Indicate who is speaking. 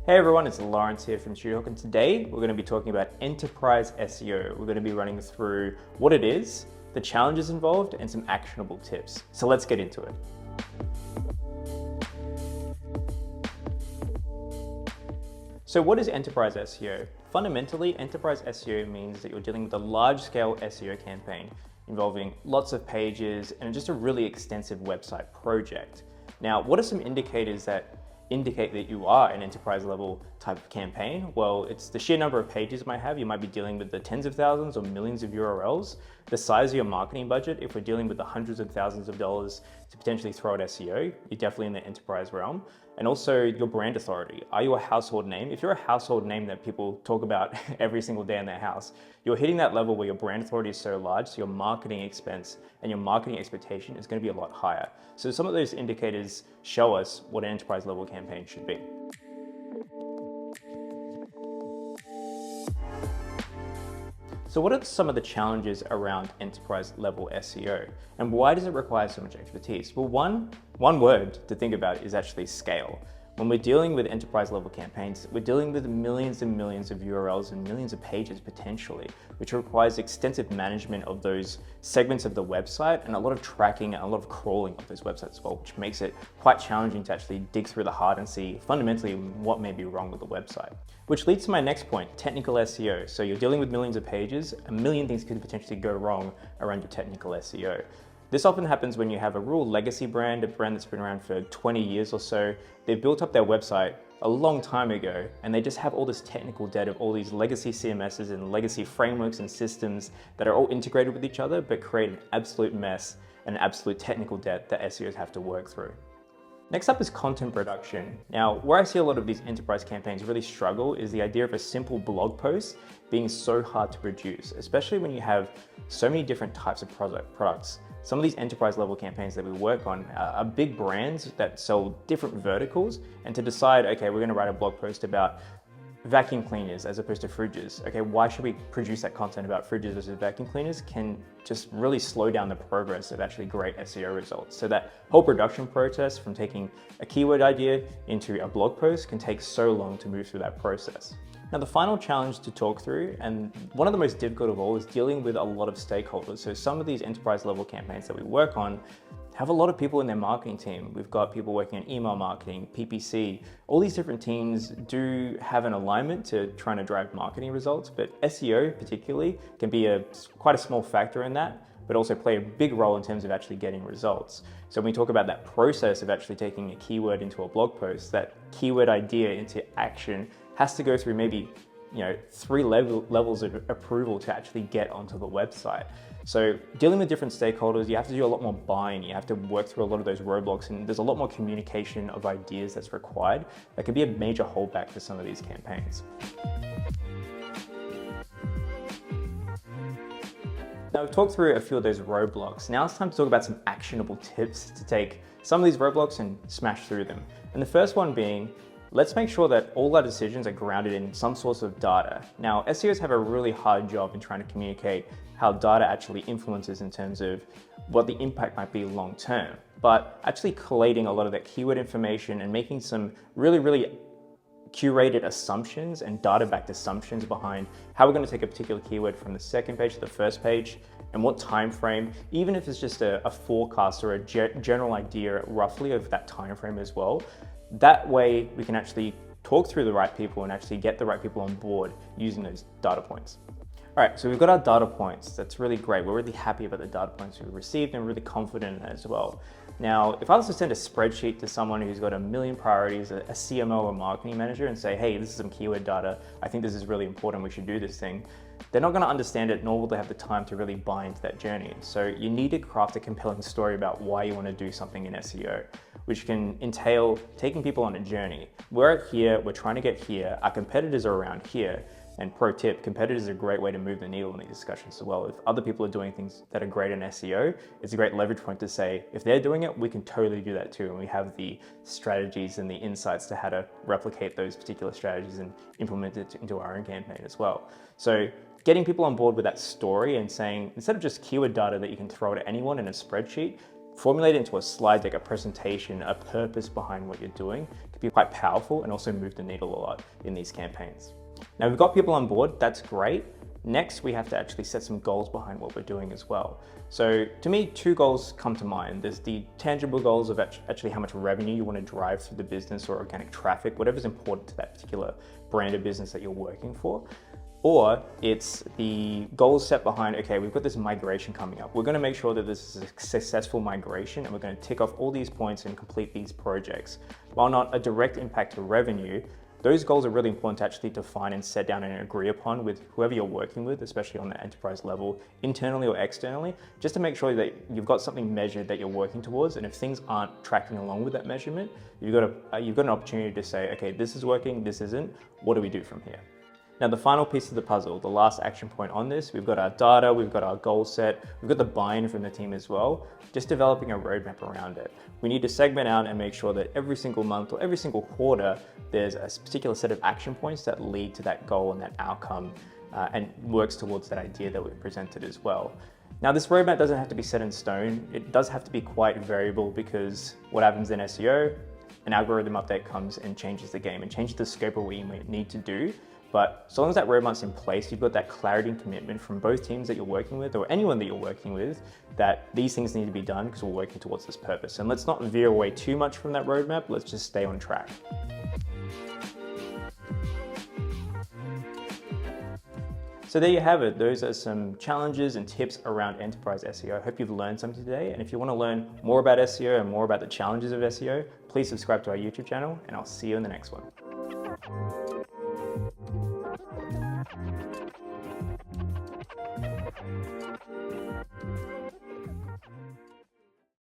Speaker 1: Hey everyone, it's Lawrence here from StudioHawk, and today we're going to be talking about enterprise SEO. We're going to be running through what it is, the challenges involved, and some actionable tips. So let's get into it. So what is enterprise SEO? Fundamentally, enterprise SEO means that you're dealing with a large-scale SEO campaign involving lots of pages and just a really extensive website project. Now, what are some indicators that indicate that you are an enterprise level type of campaign? Well, it's the sheer number of pages you might have. You might be dealing with the tens of thousands or millions of URLs, the size of your marketing budget. If we're dealing with the hundreds of thousands of dollars to potentially throw at SEO, you're definitely in the enterprise realm. And also your brand authority. Are you a household name? If you're a household name that people talk about every single day in their house, you're hitting that level where your brand authority is so large, so your marketing expense and your marketing expectation is going to be a lot higher. So some of those indicators show us what an enterprise level campaign should be. So what are some of the challenges around enterprise level SEO, and why does it require so much expertise? Well, one word to think about is actually scale. When we're dealing with enterprise level campaigns, we're dealing with millions and millions of URLs and millions of pages potentially, which requires extensive management of those segments of the website and a lot of tracking and a lot of crawling of those websites as well, which makes it quite challenging to actually dig through the heart and see fundamentally what may be wrong with the website. Which leads to my next point, technical SEO. So you're dealing with millions of pages, a million things could potentially go wrong around your technical SEO. This often happens when you have a real legacy brand, a brand that's been around for 20 years or so. They've built up their website a long time ago, and they just have all this technical debt of all these legacy CMSs and legacy frameworks and systems that are all integrated with each other, but create an absolute mess and an absolute technical debt that SEOs have to work through. Next up is content production. Now, where I see a lot of these enterprise campaigns really struggle is the idea of a simple blog post being so hard to produce, especially when you have so many different types of products. Some of these enterprise level campaigns that we work on are big brands that sell different verticals, and to decide, okay, we're gonna write a blog post about vacuum cleaners as opposed to fridges. Okay, why should we produce that content about fridges versus vacuum cleaners can just really slow down the progress of actually great SEO results. So that whole production process from taking a keyword idea into a blog post can take so long to move through that process. Now, the final challenge to talk through, and one of the most difficult of all, is dealing with a lot of stakeholders. So some of these enterprise level campaigns that we work on have a lot of people in their marketing team. We've got people working on email marketing, PPC. All these different teams do have an alignment to trying to drive marketing results, but SEO particularly can be quite a small factor in that, but also play a big role in terms of actually getting results. So when we talk about that process of actually taking a keyword into a blog post, that keyword idea into action has to go through maybe 3 levels of approval to actually get onto the website. So dealing with different stakeholders, you have to do a lot more buying, you have to work through a lot of those roadblocks, and there's a lot more communication of ideas that's required. That could be a major holdback for some of these campaigns. Now we've talked through a few of those roadblocks. Now it's time to talk about some actionable tips to take some of these roadblocks and smash through them. And the first one being, let's make sure that all our decisions are grounded in some source of data. Now, SEOs have a really hard job in trying to communicate how data actually influences in terms of what the impact might be long term. But actually collating a lot of that keyword information and making some really curated assumptions and data-backed assumptions behind how we're going to take a particular keyword from the second page to the first page and what time frame, even if it's just a forecast or a general idea roughly of that time frame as well. That way we can actually talk through the right people and actually get the right people on board using those data points. All right, so we've got our data points. That's really great. We're really happy about the data points we've received and really confident in that as well. Now, if I was to send a spreadsheet to someone who's got a million priorities, a CMO or marketing manager, and say, hey, this is some keyword data, I think this is really important, we should do this thing, they're not gonna understand it, nor will they have the time to really buy into that journey. So you need to craft a compelling story about why you wanna do something in SEO, which can entail taking people on a journey. We're at here, we're trying to get here, our competitors are around here. And pro tip, competitors are a great way to move the needle in these discussions as well. If other people are doing things that are great in SEO, it's a great leverage point to say, if they're doing it, we can totally do that too. And we have the strategies and the insights to how to replicate those particular strategies and implement it into our own campaign as well. So getting people on board with that story and saying, instead of just keyword data that you can throw to anyone in a spreadsheet, formulate it into a slide deck, a presentation, a purpose behind what you're doing can be quite powerful and also move the needle a lot in these campaigns. Now we've got people on board, that's great. Next, we have to actually set some goals behind what we're doing as well. So to me, 2 goals come to mind. There's the tangible goals of actually how much revenue you want to drive through the business or organic traffic, whatever's important to that particular brand of business that you're working for. Or it's the goals set behind, okay, we've got this migration coming up. We're going to make sure that this is a successful migration and we're going to tick off all these points and complete these projects. While not a direct impact to revenue, those goals are really important to actually define and set down and agree upon with whoever you're working with, especially on the enterprise level, internally or externally, just to make sure that you've got something measured that you're working towards. And if things aren't tracking along with that measurement, you've got an opportunity to say, okay, this is working, this isn't, what do we do from here? Now, the final piece of the puzzle, the last action point on this, we've got our data, we've got our goal set, we've got the buy-in from the team as well, just developing a roadmap around it. We need to segment out and make sure that every single month or every single quarter, there's a particular set of action points that lead to that goal and that outcome and works towards that idea that we've presented as well. Now, this roadmap doesn't have to be set in stone. It does have to be quite variable because what happens in SEO, an algorithm update comes and changes the game and changes the scope of what you might need to do. But so long as that roadmap's in place, you've got that clarity and commitment from both teams that you're working with or anyone that you're working with that these things need to be done because we're working towards this purpose. And let's not veer away too much from that roadmap. Let's just stay on track. So there you have it. Those are some challenges and tips around enterprise SEO. I hope you've learned something today. And if you want to learn more about SEO and more about the challenges of SEO, please subscribe to our YouTube channel and I'll see you in the next one.